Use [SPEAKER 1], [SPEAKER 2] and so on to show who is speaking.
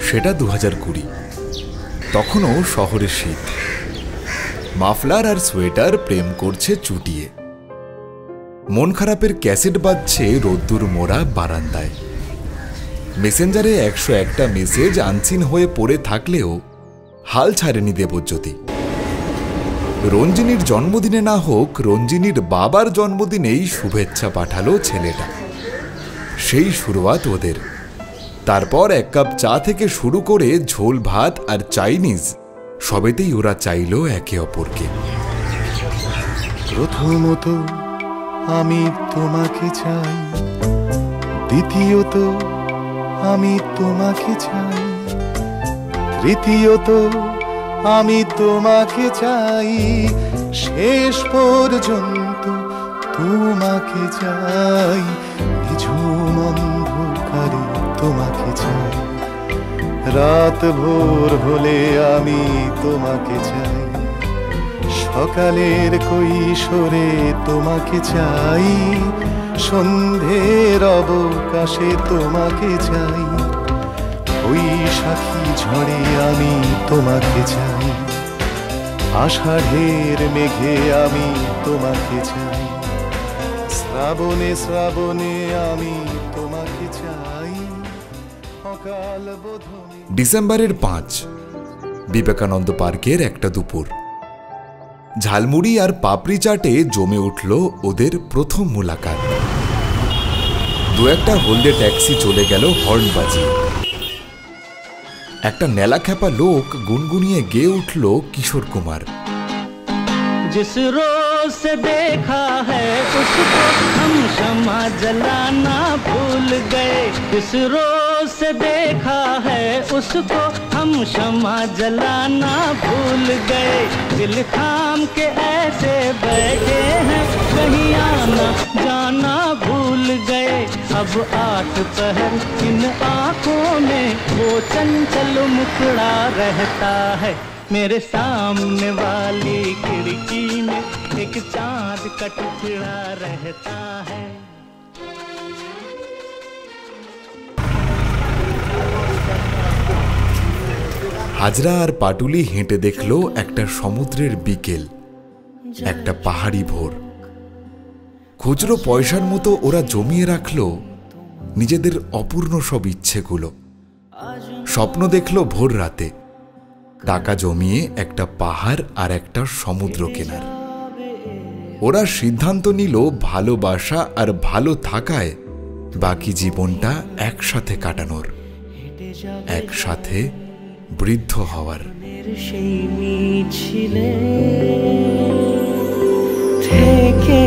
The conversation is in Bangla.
[SPEAKER 1] সেটা 2020। তখনও শহরে শীত, মাফলার আর সোয়েটার প্রেম করছে চুটিয়ে। মন খারাপের ক্যাসেট বাজছে রোদ্দুর মোড়া বারান্দায়। মেসেঞ্জারে 101টা মেসেজ আনসিন হয়ে পড়ে থাকলেও হাল ছাড়েনি দেবজ্যোতি। রঞ্জিনীর জন্মদিনে না হোক, রঞ্জিনীর বাবার জন্মদিনেই শুভেচ্ছা পাঠালো ছেলেটা। সেই শুরুয়াত ওদের। তারপর 1 কাপ চা থেকে শুরু করে ঝোল ভাত আর চাইনিজ, সবেতেই ওরা চাইল একে অপরকে।
[SPEAKER 2] প্রথমত আমি তোমাকে চাই, দ্বিতীয়ত আমি তোমাকে চাই, তৃতীয়ত আমি তোমাকে চাই, শেষ পর্যন্ত তোমাকে চাই, নিঝুম অন্ধকারে তোমাকে চাই, রাত ভোর হলে আমি তোমাকে চাই, সকালের কৈশোরে তোমাকে চাই, সন্ধ্যের অবকাশে তোমাকে চাই, বৈশাখী ঝড়ে আমি তোমাকে চাই, আষাঢ়ের মেঘে আমি তোমাকে চাই, শ্রাবণে শ্রাবণে আমি তোমাকে চাই, অকাল বোধনে।
[SPEAKER 1] ডিসেম্বরের 5, বিবেকানন্দ পার্কের একটা দুপুর। ঝালমুড়ি আর পাপড়ি চাটে জমে উঠল ওদের প্রথম মুলাকাত। 2-1টা হলদে ট্যাক্সি চলে গেল হর্ন বাজিয়ে। একটা নেলাখ্যাপা লোক গুনগুনিয়ে গেয়ে উঠল কিশোর কুমার।
[SPEAKER 3] जिस रोज से देखा है उसको हम शमा जलाना भूल गए, जिस रोज से देखा है उसको हम शमा जलाना भूल गए, दिल थाम के ऐसे बैठे हैं कहीं आना जाना भूल गए, अब 8 पहर इन आंखों में वो चंचल मुखड़ा रहता है, मेरे सामने वाली खिड़की में एक चांद का टुकड़ा रहता है।
[SPEAKER 1] হাজরা আর পাটুলি হেঁটে দেখলো একটা সমুদ্রের বিকেল, একটা পাহাড়ি ভোর। খুচরো পয়সার মতো ওরা জমিয়ে রাখলো নিজেদের অপূর্ণ সব ইচ্ছেগুলো। স্বপ্ন দেখলো ভোর রাতে টাকা জমিয়ে একটা পাহাড় আর একটা সমুদ্র কেনার। ওরা সিদ্ধান্ত নিল ভালোবাসা আর ভালো থাকায় বাকি জীবনটা একসাথে কাটানোর, একসাথে বৃদ্ধ হওয়ার।
[SPEAKER 4] সেই মিছিলে থেকে